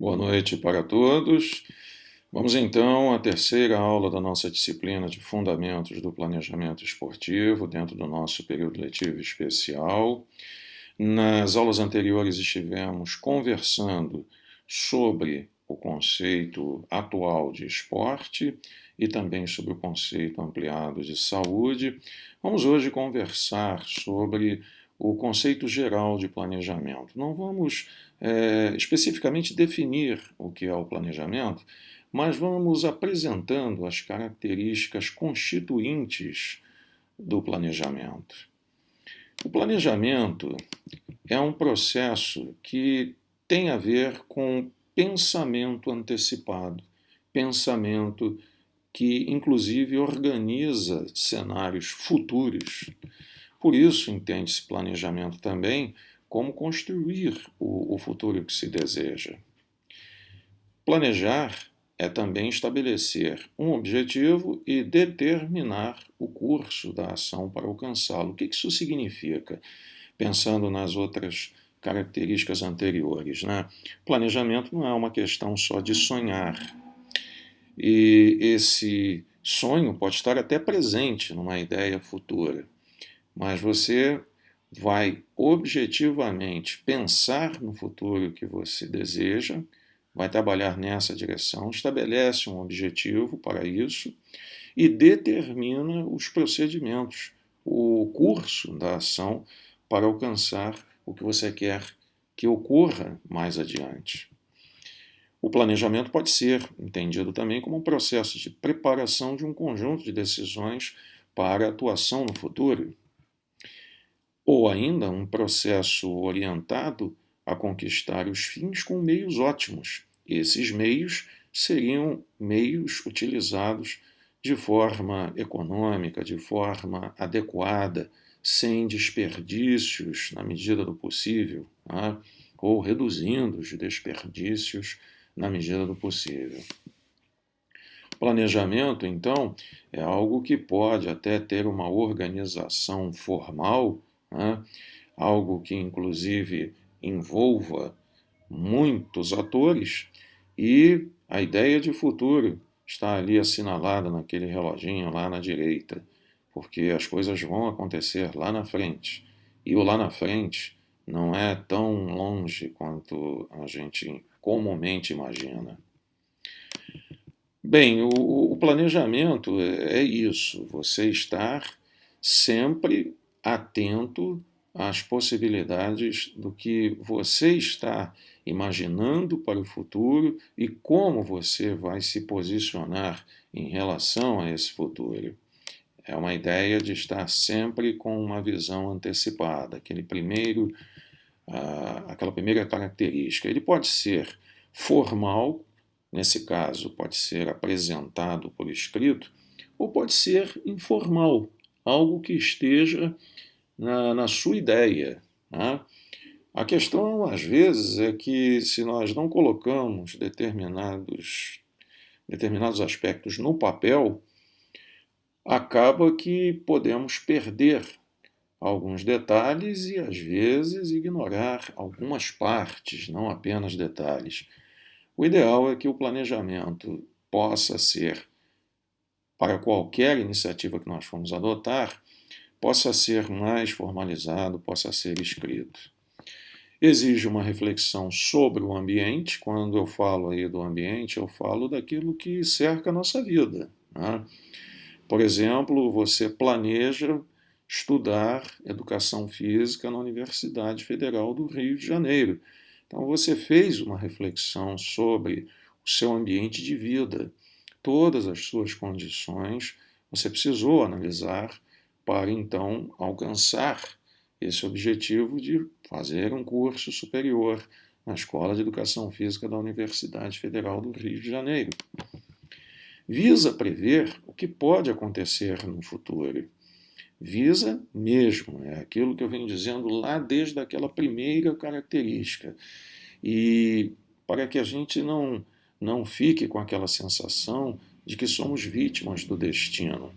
Boa noite para todos. Vamos então à terceira aula da nossa disciplina de Fundamentos do Planejamento Esportivo, dentro do nosso período letivo especial. Nas aulas anteriores estivemos conversando sobre o conceito atual de esporte e também sobre o conceito ampliado de saúde. Vamos hoje conversar sobre o conceito geral de planejamento. Não vamos especificamente definir o que é o planejamento, mas vamos apresentando as características constituintes do planejamento. O planejamento é um processo que tem a ver com pensamento antecipado, pensamento que inclusive organiza cenários futuros. Por isso, entende-se planejamento também como construir o futuro que se deseja. Planejar é também estabelecer um objetivo e determinar o curso da ação para alcançá-lo. O que isso significa? Pensando nas outras características anteriores, né? Planejamento não é uma questão só de sonhar. E esse sonho pode estar até presente numa ideia futura, mas você vai objetivamente pensar no futuro que você deseja, vai trabalhar nessa direção, estabelece um objetivo para isso e determina os procedimentos, o curso da ação para alcançar o que você quer que ocorra mais adiante. O planejamento pode ser entendido também como um processo de preparação de um conjunto de decisões para a atuação no futuro, ou ainda um processo orientado a conquistar os fins com meios ótimos. Esses meios seriam meios utilizados de forma econômica, de forma adequada, sem desperdícios na medida do possível, tá? Ou reduzindo os desperdícios na medida do possível. Planejamento, então, é algo que pode até ter uma organização formal, né? Algo que inclusive envolva muitos atores, e a ideia de futuro está ali assinalada naquele reloginho lá na direita, porque as coisas vão acontecer lá na frente, e o lá na frente não é tão longe quanto a gente comumente imagina. Bem, o planejamento é isso, você estar sempre atento às possibilidades do que você está imaginando para o futuro e como você vai se posicionar em relação a esse futuro. É uma ideia de estar sempre com uma visão antecipada, aquela primeira característica. Ele pode ser formal, nesse caso pode ser apresentado por escrito, ou pode ser informal, algo que esteja na sua ideia. Né? A questão, às vezes, é que se nós não colocamos determinados aspectos no papel, acaba que podemos perder alguns detalhes e, às vezes, ignorar algumas partes, não apenas detalhes. O ideal é que o planejamento possa ser, para qualquer iniciativa que nós formos adotar, possa ser mais formalizado, possa ser escrito. Exige uma reflexão sobre o ambiente. Quando eu falo aí do ambiente, eu falo daquilo que cerca a nossa vida, né? Por exemplo, você planeja estudar educação física na Universidade Federal do Rio de Janeiro. Então você fez uma reflexão sobre o seu ambiente de vida, todas as suas condições, você precisou analisar para então alcançar esse objetivo de fazer um curso superior na Escola de Educação Física da Universidade Federal do Rio de Janeiro. Visa prever o que pode acontecer no futuro. Visa mesmo, é aquilo que eu venho dizendo lá desde aquela primeira característica. E para que a gente não fique com aquela sensação de que somos vítimas do destino.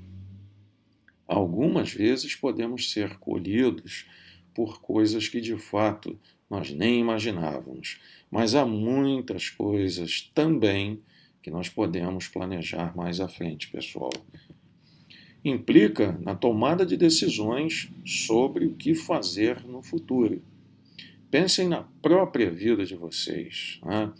Algumas vezes podemos ser colhidos por coisas que de fato nós nem imaginávamos. Mas há muitas coisas também que nós podemos planejar mais à frente, pessoal. Implica na tomada de decisões sobre o que fazer no futuro. Pensem na própria vida de vocês. Né?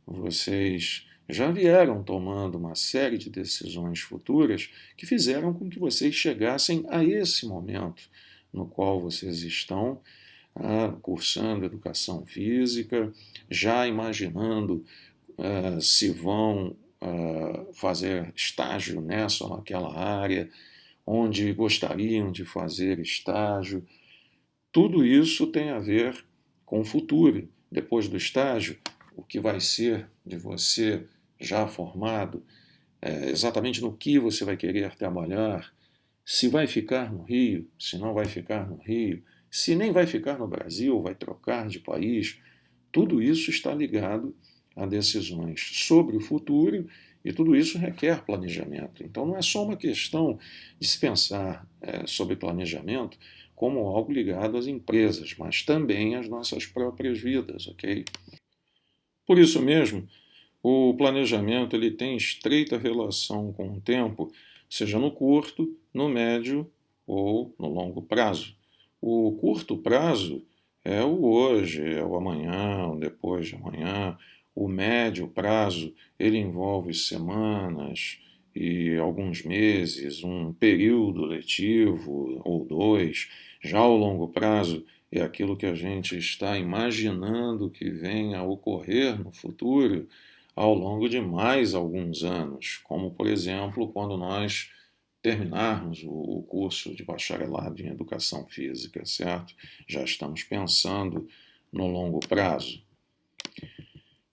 Vocês já vieram tomando uma série de decisões futuras que fizeram com que vocês chegassem a esse momento no qual vocês estão cursando educação física, já imaginando se vão fazer estágio nessa ou naquela área, onde gostariam de fazer estágio. Tudo isso tem a ver com o futuro. Depois do estágio, o que vai ser de você já formado, exatamente no que você vai querer trabalhar, se vai ficar no Rio, se não vai ficar no Rio, se nem vai ficar no Brasil, vai trocar de país. Tudo isso está ligado a decisões sobre o futuro e tudo isso requer planejamento. Então não é só uma questão de se pensar sobre planejamento como algo ligado às empresas, mas também às nossas próprias vidas, ok? Por isso mesmo, o planejamento ele tem estreita relação com o tempo, seja no curto, no médio ou no longo prazo. O curto prazo é o hoje, é o amanhã, o depois de amanhã. O médio prazo ele envolve semanas e alguns meses, um período letivo ou dois. Já o longo prazo é aquilo que a gente está imaginando que venha a ocorrer no futuro ao longo de mais alguns anos, como, por exemplo, quando nós terminarmos o curso de bacharelado em educação física, certo? Já estamos pensando no longo prazo.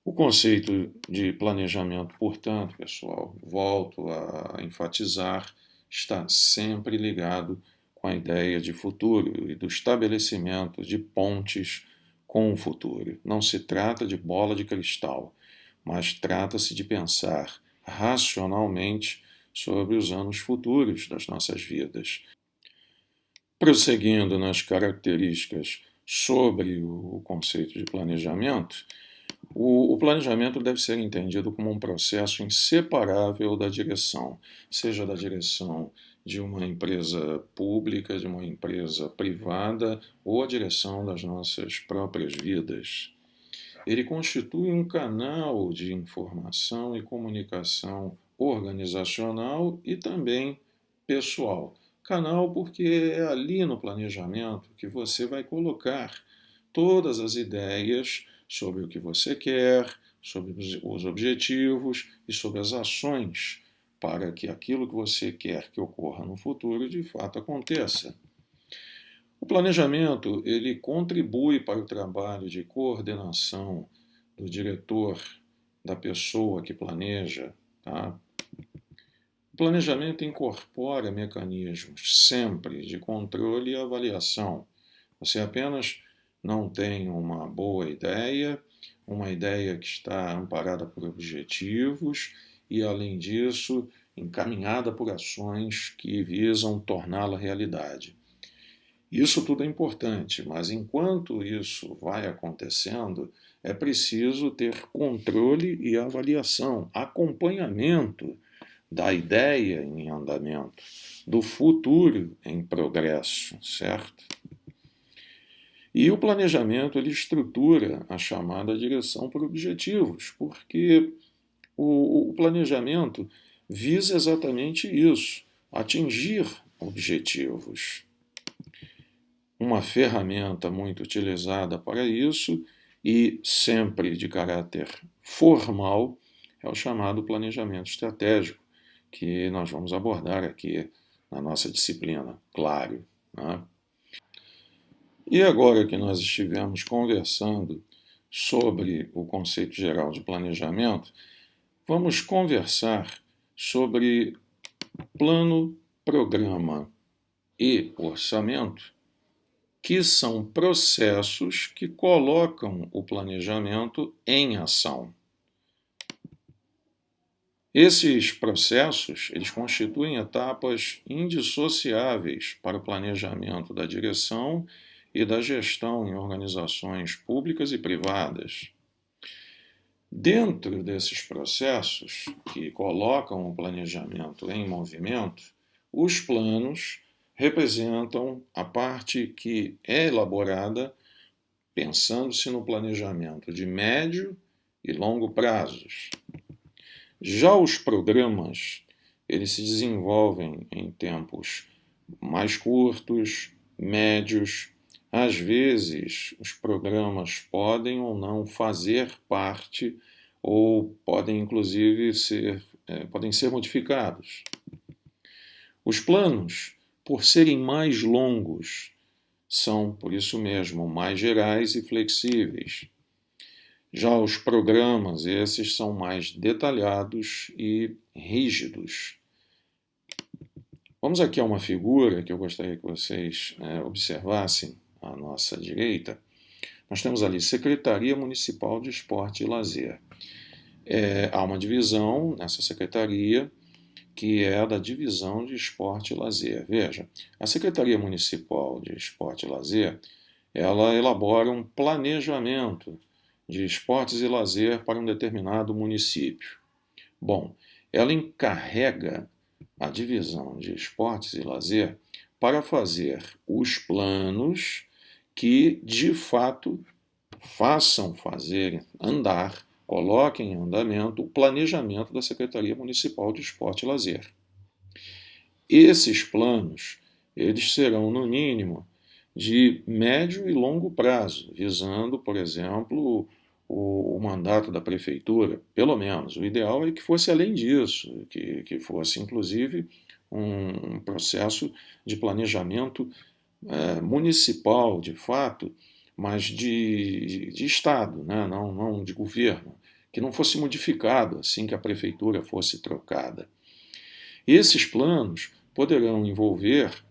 O conceito de planejamento, portanto, pessoal, volto a enfatizar, está sempre ligado com a ideia de futuro e do estabelecimento de pontes com o futuro. Não se trata de bola de cristal, mas trata-se de pensar racionalmente sobre os anos futuros das nossas vidas. Prosseguindo nas características sobre o conceito de planejamento, o planejamento deve ser entendido como um processo inseparável da direção, seja da direção de uma empresa pública, de uma empresa privada ou a direção das nossas próprias vidas. Ele constitui um canal de informação e comunicação organizacional e também pessoal. Canal porque é ali no planejamento que você vai colocar todas as ideias sobre o que você quer, sobre os objetivos e sobre as ações para que aquilo que você quer que ocorra no futuro de fato aconteça. O planejamento ele contribui para o trabalho de coordenação do diretor, da pessoa que planeja. Tá? O planejamento incorpora mecanismos sempre de controle e avaliação. Você apenas não tem uma boa ideia, uma ideia que está amparada por objetivos e, além disso, encaminhada por ações que visam torná-la realidade. Isso tudo é importante, mas enquanto isso vai acontecendo, é preciso ter controle e avaliação, acompanhamento da ideia em andamento, do futuro em progresso, certo? E o planejamento ele estrutura a chamada direção por objetivos, porque o planejamento visa exatamente isso, atingir objetivos. Uma ferramenta muito utilizada para isso e sempre de caráter formal é o chamado planejamento estratégico, que nós vamos abordar aqui na nossa disciplina, claro. Né? E agora que nós estivemos conversando sobre o conceito geral de planejamento, vamos conversar sobre plano, programa e orçamento, que são processos que colocam o planejamento em ação. Esses processos, eles constituem etapas indissociáveis para o planejamento da direção e da gestão em organizações públicas e privadas. Dentro desses processos que colocam o planejamento em movimento, os planos representam a parte que é elaborada pensando-se no planejamento de médio e longo prazos. Já os programas, eles se desenvolvem em tempos mais curtos, médios. Às vezes, os programas podem ou não fazer parte ou podem, inclusive, podem ser modificados. Os planos, por serem mais longos, são, por isso mesmo, mais gerais e flexíveis. Já os programas, esses são mais detalhados e rígidos. Vamos aqui a uma figura que eu gostaria que vocês observassem à nossa direita. Nós temos ali Secretaria Municipal de Esporte e Lazer. Há uma divisão nessa secretaria que é da Divisão de Esporte e Lazer. Veja, a Secretaria Municipal de Esporte e Lazer, ela elabora um planejamento de esportes e lazer para um determinado município. Bom, ela encarrega a Divisão de Esportes e Lazer para fazer os planos que, de fato, façam andar, coloquem em andamento o planejamento da Secretaria Municipal de Esporte e Lazer. Esses planos, eles serão, no mínimo, de médio e longo prazo, visando, por exemplo, o mandato da prefeitura, pelo menos. O ideal é que fosse além disso, que fosse, inclusive, um processo de planejamento municipal, de fato, mas de Estado, né? não de governo, que não fosse modificado assim que a prefeitura fosse trocada. Esses planos poderão envolver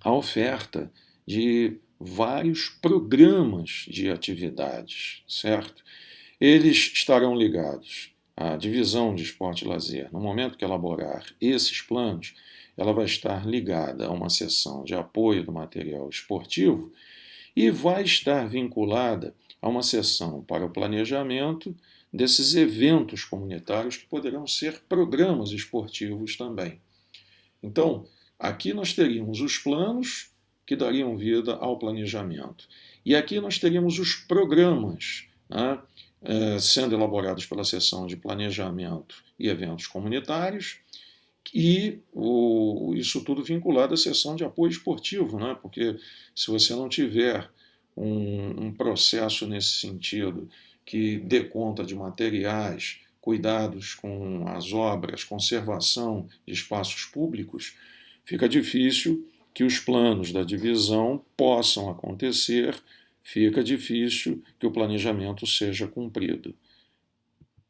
a oferta de vários programas de atividades, certo? Eles estarão ligados à divisão de esporte e lazer. No momento que elaborar esses planos, ela vai estar ligada a uma seção de apoio do material esportivo e vai estar vinculada a uma seção para o planejamento desses eventos comunitários que poderão ser programas esportivos também. Então, aqui nós teríamos os planos que dariam vida ao planejamento. E aqui nós teríamos os programas, né, sendo elaborados pela seção de planejamento e eventos comunitários, e isso tudo vinculado à seção de apoio esportivo, né, porque se você não tiver um processo nesse sentido que dê conta de materiais, cuidados com as obras, conservação de espaços públicos, fica difícil que os planos da divisão possam acontecer, fica difícil que o planejamento seja cumprido.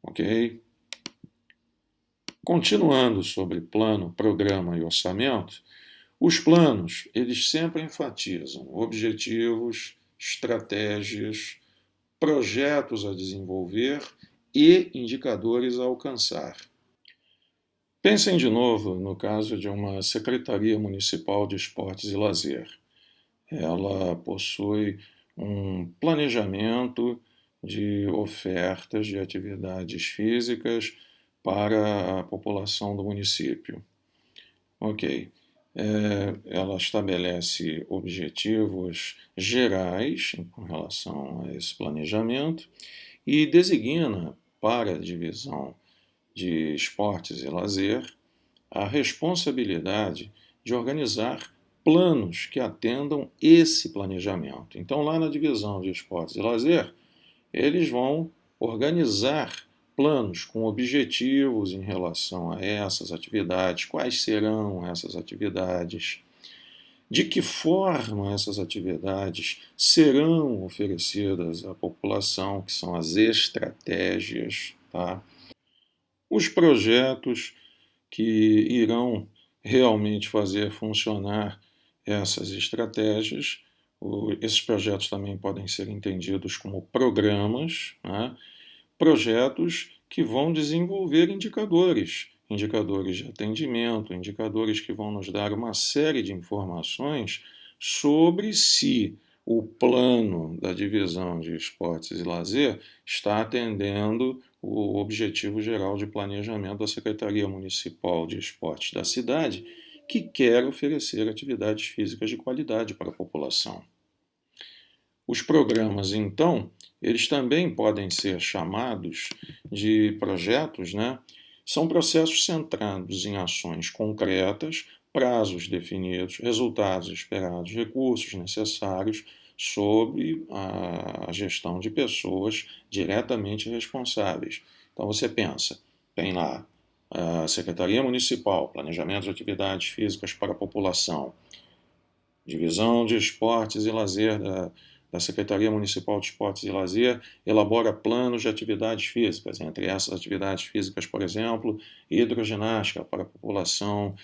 Ok? Continuando sobre plano, programa e orçamento, os planos, eles sempre enfatizam objetivos, estratégias, projetos a desenvolver e indicadores a alcançar. Pensem de novo no caso de uma Secretaria Municipal de Esportes e Lazer. Ela possui um planejamento de ofertas de atividades físicas para a população do município. Ok. Ela estabelece objetivos gerais com relação a esse planejamento e designa para a divisão de esportes e lazer a responsabilidade de organizar planos que atendam esse planejamento. Então, lá na divisão de esportes e lazer, eles vão organizar planos com objetivos em relação a essas atividades, quais serão essas atividades, de que forma essas atividades serão oferecidas à população, que são as estratégias, tá? Os projetos que irão realmente fazer funcionar essas estratégias. Esses projetos também podem ser entendidos como programas, né? Projetos que vão desenvolver indicadores de atendimento, indicadores que vão nos dar uma série de informações sobre se o plano da divisão de esportes e lazer está atendendo o objetivo geral de planejamento da Secretaria Municipal de Esportes da cidade, que quer oferecer atividades físicas de qualidade para a população. Os programas, então, eles também podem ser chamados de projetos, né? São processos centrados em ações concretas, prazos definidos, resultados esperados, recursos necessários sob a gestão de pessoas diretamente responsáveis. Então você pensa, tem lá a Secretaria Municipal, Planejamento de Atividades Físicas para a População, Divisão de Esportes e Lazer da Secretaria Municipal de Esportes e Lazer, elabora planos de atividades físicas. Entre essas atividades físicas, por exemplo, hidroginástica para a população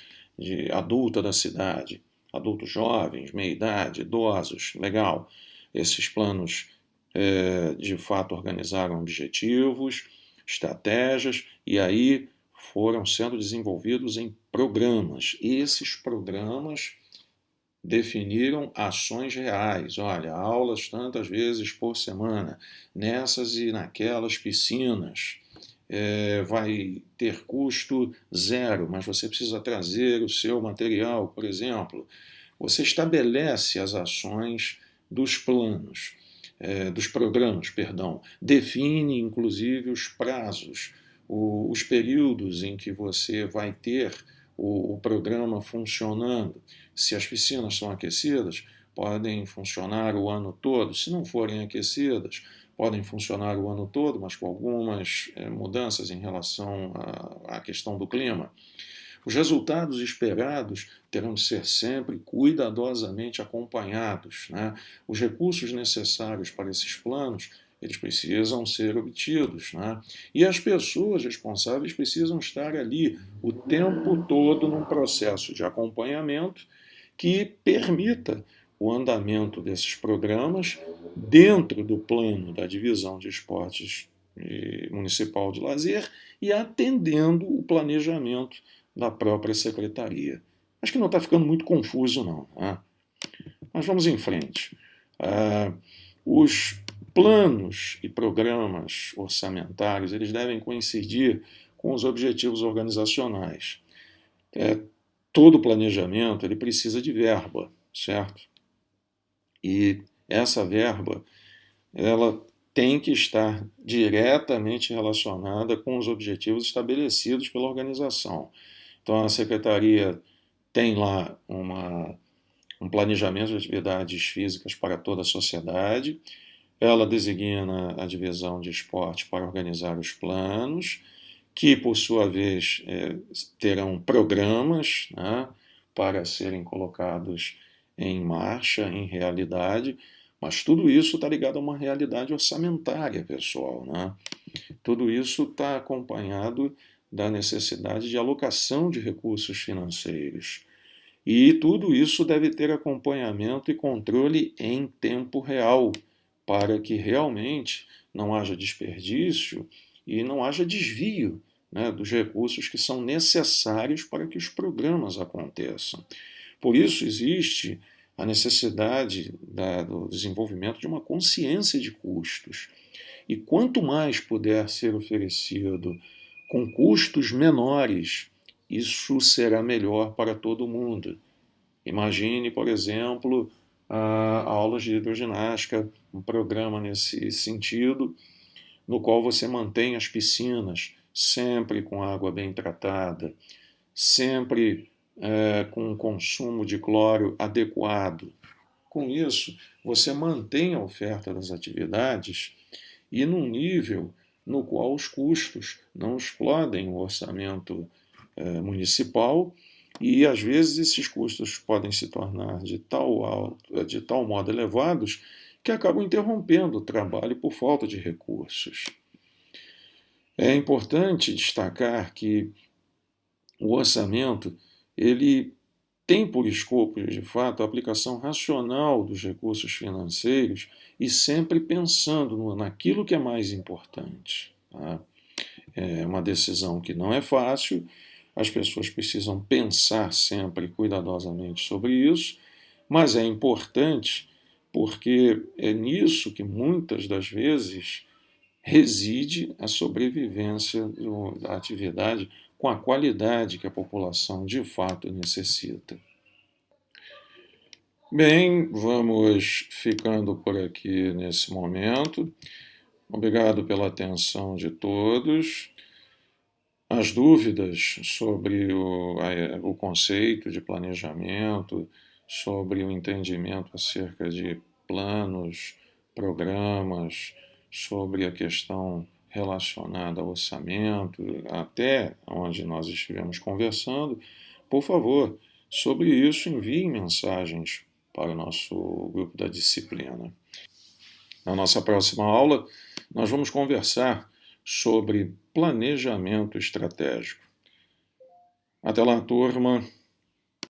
adulta da cidade, adultos jovens, meia-idade, idosos, legal. Esses planos, de fato, organizaram objetivos, estratégias, e aí foram sendo desenvolvidos em programas. E esses programas definiram ações reais. Olha, aulas tantas vezes por semana, nessas e naquelas piscinas. Vai ter custo zero, mas você precisa trazer o seu material, por exemplo. Você estabelece as ações dos planos, dos programas, perdão. Define, inclusive, os prazos, os períodos em que você vai ter o programa funcionando. Se as piscinas são aquecidas, podem funcionar o ano todo. Se não forem aquecidas, podem funcionar o ano todo, mas com algumas mudanças em relação à questão do clima. Os resultados esperados terão de ser sempre cuidadosamente acompanhados, né? Os recursos necessários para esses planos, eles precisam ser obtidos, né? E as pessoas responsáveis precisam estar ali o tempo todo num processo de acompanhamento que permita o andamento desses programas dentro do plano da divisão de esportes municipal de lazer e atendendo o planejamento da própria secretaria. Acho que não está ficando muito confuso, não. Né? Mas vamos em frente. Os planos e programas orçamentários eles devem coincidir com os objetivos organizacionais. Todo planejamento ele precisa de verba, certo? E essa verba ela tem que estar diretamente relacionada com os objetivos estabelecidos pela organização. Então, a secretaria tem lá um planejamento de atividades físicas para toda a sociedade, ela designa a divisão de esporte para organizar os planos, que, por sua vez, terão programas, né, para serem colocados em marcha, em realidade, mas tudo isso está ligado a uma realidade orçamentária, pessoal. Né? Tudo isso está acompanhado da necessidade de alocação de recursos financeiros. E tudo isso deve ter acompanhamento e controle em tempo real, para que realmente não haja desperdício e não haja desvio, né, dos recursos que são necessários para que os programas aconteçam. Por isso existe a necessidade do desenvolvimento de uma consciência de custos. E quanto mais puder ser oferecido com custos menores, isso será melhor para todo mundo. Imagine, por exemplo, aulas de hidroginástica, um programa nesse sentido, no qual você mantém as piscinas sempre com água bem tratada, sempre com um consumo de cloro adequado. Com isso, você mantém a oferta das atividades e num nível no qual os custos não explodem o orçamento municipal e, às vezes, esses custos podem se tornar de tal modo elevados que acabam interrompendo o trabalho por falta de recursos. É importante destacar que o orçamento ele tem por escopo, de fato, a aplicação racional dos recursos financeiros e sempre pensando naquilo que é mais importante. Tá? É uma decisão que não é fácil, as pessoas precisam pensar sempre cuidadosamente sobre isso, mas é importante porque é nisso que muitas das vezes reside a sobrevivência da atividade com a qualidade que a população de fato necessita. Bem, vamos ficando por aqui nesse momento. Obrigado pela atenção de todos. As dúvidas sobre o conceito de planejamento, sobre o entendimento acerca de planos, programas, sobre a questão relacionada ao orçamento, até onde nós estivemos conversando, por favor, sobre isso enviem mensagens para o nosso grupo da disciplina. Na nossa próxima aula, nós vamos conversar sobre planejamento estratégico. Até lá, turma!